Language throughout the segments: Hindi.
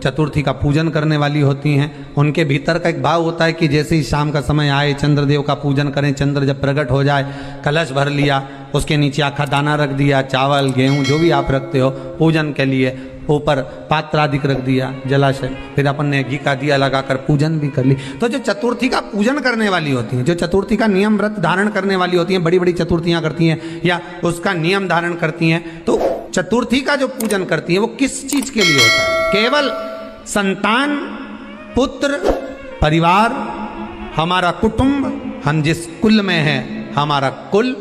चतुर्थी का पूजन करने वाली होती हैं, उनके भीतर का एक भाव होता है कि जैसे ही शाम का समय आए चंद्रदेव का पूजन करें, चंद्र जब प्रकट हो जाए, कलश भर लिया, उसके नीचे आखा दाना रख दिया, चावल गेहूं जो भी आप रखते हो पूजन के लिए, ऊपर पात्र आदि रख दिया जलाशय, फिर अपन ने घी का दिया लगाकर पूजन भी कर ली। तो जो चतुर्थी का पूजन करने वाली होती हैं, जो चतुर्थी का नियम व्रत धारण करने वाली होती हैं, बड़ी बड़ी चतुर्थियां करती हैं या उसका नियम धारण करती हैं, तो चतुर्थी का जो पूजन करती हैं वो किस चीज के लिए होता है? केवल संतान, पुत्र, परिवार, हमारा कुटुंब, हम जिस कुल में हैं, हमारा कुल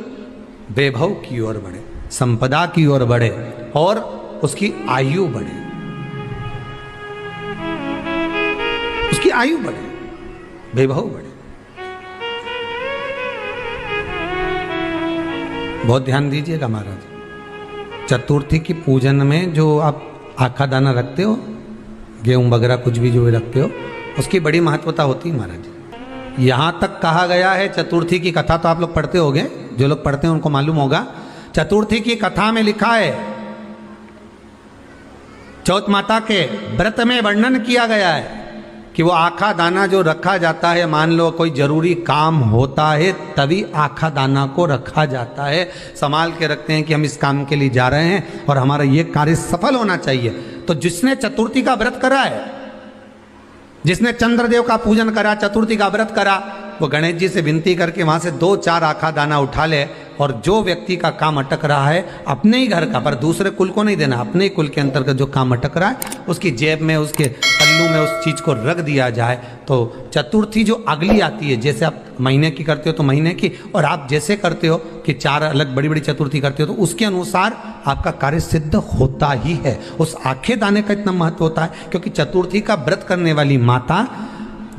वैभव की ओर बढ़े, संपदा की ओर बढ़े और उसकी आयु बढ़े, उसकी आयु बढ़े, वैभव बढ़े। बहुत ध्यान दीजिएगा महाराज, चतुर्थी की पूजन में जो आप आखा दाना रखते हो, गेहूं वगैरह कुछ भी जो भी रखते हो, उसकी बड़ी महत्वता होती है महाराज। यहां तक कहा गया है, चतुर्थी की कथा तो आप लोग पढ़ते होंगे, जो लोग पढ़ते हैं उनको मालूम होगा, चतुर्थी की कथा में लिखा है, चौथ माता के व्रत में वर्णन किया गया है कि वो आखा दाना जो रखा जाता है, मान लो कोई जरूरी काम होता है तभी आखा दाना को रखा जाता है, संभाल के रखते हैं कि हम इस काम के लिए जा रहे हैं और हमारा ये कार्य सफल होना चाहिए। तो जिसने चतुर्थी का व्रत करा है, जिसने चंद्रदेव का पूजन करा, चतुर्थी का व्रत करा, वो गणेश जी से विनती करके वहां से 2-4 आखा दाना उठा ले, और जो व्यक्ति का काम अटक रहा है अपने ही घर का, पर दूसरे कुल को नहीं देना, अपने ही कुल के अंतर्गत जो काम अटक रहा है उसकी जेब में, उसके पल्लू में उस चीज को रख दिया जाए। तो चतुर्थी जो अगली आती है, जैसे आप महीने की करते हो तो महीने की, और आप जैसे करते हो कि 4 अलग बड़ी बड़ी चतुर्थी करते हो तो उसके अनुसार आपका कार्य सिद्ध होता ही है। उस आखे दाने का इतना महत्व होता है क्योंकि चतुर्थी का व्रत करने वाली माता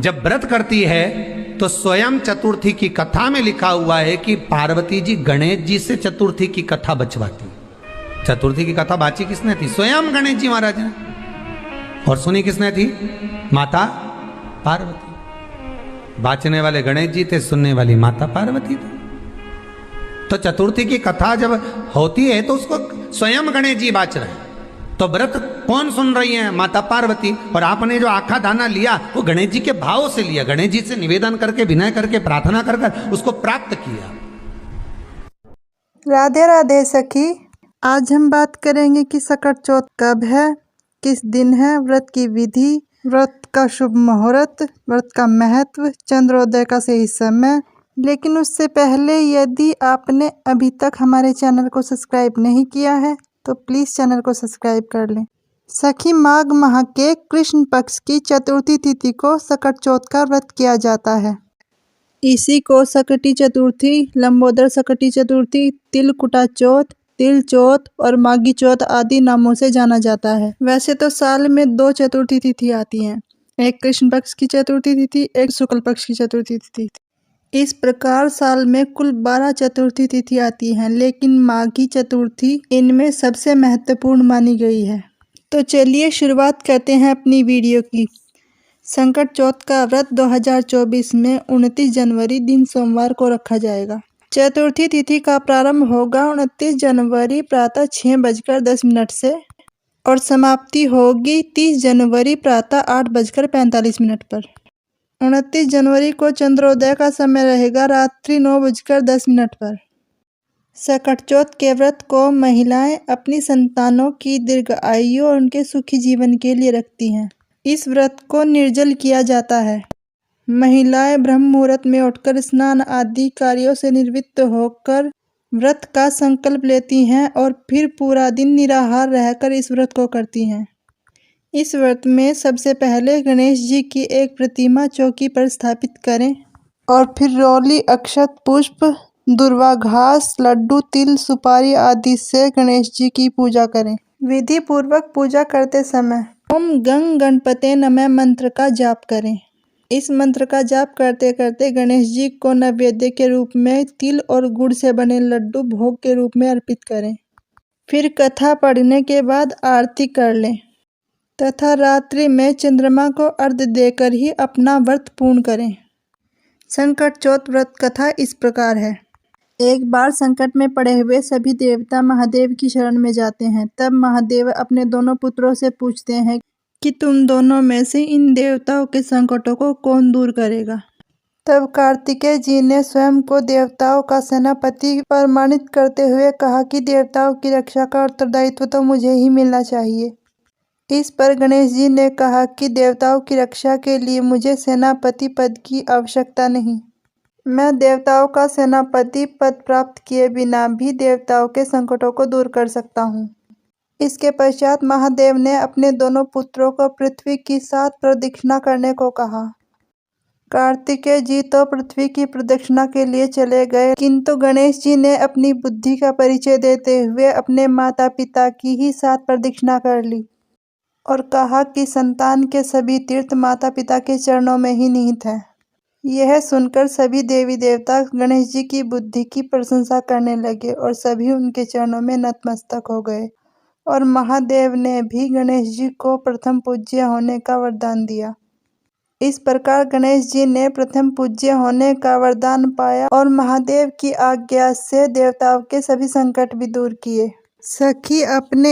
जब व्रत करती है तो स्वयं चतुर्थी की कथा में लिखा हुआ है कि पार्वती जी गणेश जी से चतुर्थी की कथा बचवाती। चतुर्थी की कथा बाची किसने थी? स्वयं गणेश जी महाराज ने। और सुनी किसने थी? माता पार्वती। बाचने वाले गणेश जी थे, सुनने वाली माता पार्वती थी। तो चतुर्थी की कथा जब होती है तो उसको स्वयं गणेश जी बाच रहे हैं, तो व्रत कौन सुन रही है? माता पार्वती। और आपने जो आखा दाना लिया वो गणेश जी के भाव से लिया, गणेश जी से निवेदन करके, विनय करके, प्रार्थना कर कर उसको प्राप्त किया। राधे राधे सखी, आज हम बात करेंगे कि सकट चौथ कब है, किस दिन है, व्रत की विधि, व्रत का शुभ मुहूर्त, व्रत का महत्व, चंद्रोदय का सही समय। लेकिन उससे पहले यदि आपने अभी तक हमारे चैनल को सब्सक्राइब नहीं किया है तो प्लीज़ चैनल को सब्सक्राइब कर लें। सखी, माघ माह के कृष्ण पक्ष की चतुर्थी तिथि को सकट चौथ का व्रत किया जाता है। इसी को सकटी चतुर्थी, लंबोदर सकटी चतुर्थी, तिलकुटा चौथ, तिल चौथ और माघी चौथ आदि नामों से जाना जाता है। वैसे तो साल में 2 चतुर्थी तिथि आती हैं, एक कृष्ण पक्ष की चतुर्थी तिथि, एक शुक्ल पक्ष की चतुर्थी तिथि। इस प्रकार साल में कुल 12 चतुर्थी तिथि आती हैं, लेकिन माघी चतुर्थी इनमें सबसे महत्वपूर्ण मानी गई है। तो चलिए शुरुआत करते हैं अपनी वीडियो की। संकट चौथ का व्रत 2024 में 29 जनवरी दिन सोमवार को रखा जाएगा। चतुर्थी तिथि का प्रारंभ होगा 29 जनवरी प्रातः 6:10 से और समाप्ति होगी 30 जनवरी प्रातः 8:45 पर। 29 जनवरी को चंद्रोदय का समय रहेगा रात्रि 9:10 पर। सकट चौथ के व्रत को महिलाएं अपनी संतानों की दीर्घ आयु और उनके सुखी जीवन के लिए रखती हैं। इस व्रत को निर्जल किया जाता है। महिलाएं ब्रह्म मुहूर्त में उठकर स्नान आदि कार्यों से निवृत्त होकर व्रत का संकल्प लेती हैं और फिर पूरा दिन निराहार रहकर इस व्रत को करती हैं। इस व्रत में सबसे पहले गणेश जी की एक प्रतिमा चौकी पर स्थापित करें और फिर रोली, अक्षत, पुष्प, दुर्वा घास, लड्डू, तिल, सुपारी आदि से गणेश जी की पूजा करें। विधि पूर्वक पूजा करते समय ओम गंग गणपते नमः मंत्र का जाप करें। इस मंत्र का जाप करते करते गणेश जी को नैवेद्य के रूप में तिल और गुड़ से बने लड्डू भोग के रूप में अर्पित करें। फिर कथा पढ़ने के बाद आरती कर लें तथा रात्रि में चंद्रमा को अर्घ्य देकर ही अपना व्रत पूर्ण करें। संकट चौथ व्रत कथा इस प्रकार है। एक बार संकट में पड़े हुए सभी देवता महादेव की शरण में जाते हैं। तब महादेव अपने दोनों पुत्रों से पूछते हैं कि तुम दोनों में से इन देवताओं के संकटों को कौन दूर करेगा। तब कार्तिकेय जी ने स्वयं को देवताओं का सेनापति प्रमाणित करते हुए कहा कि देवताओं की रक्षा का उत्तरदायित्व तो मुझे ही मिलना चाहिए। इस पर गणेश जी ने कहा कि देवताओं की रक्षा के लिए मुझे सेनापति पद की आवश्यकता नहीं। मैं देवताओं का सेनापति पद प्राप्त किए बिना भी देवताओं के संकटों को दूर कर सकता हूँ। इसके पश्चात महादेव ने अपने दोनों पुत्रों को पृथ्वी की 7 प्रदक्षिणा करने को कहा। कार्तिकेय जी तो पृथ्वी की प्रदक्षिणा के लिए चले गए, किंतु गणेश जी ने अपनी बुद्धि का परिचय देते हुए अपने माता पिता की ही 7 प्रदक्षिणा कर ली और कहा कि संतान के सभी तीर्थ माता पिता के चरणों में ही निहित है। यह सुनकर सभी देवी देवता गणेश जी की बुद्धि की प्रशंसा करने लगे और सभी उनके चरणों में नतमस्तक हो गए और महादेव ने भी गणेश जी को प्रथम पूज्य होने का वरदान दिया। इस प्रकार गणेश जी ने प्रथम पूज्य होने का वरदान पाया और महादेव की आज्ञा से देवताओं के सभी संकट भी दूर किए। सखी, अपने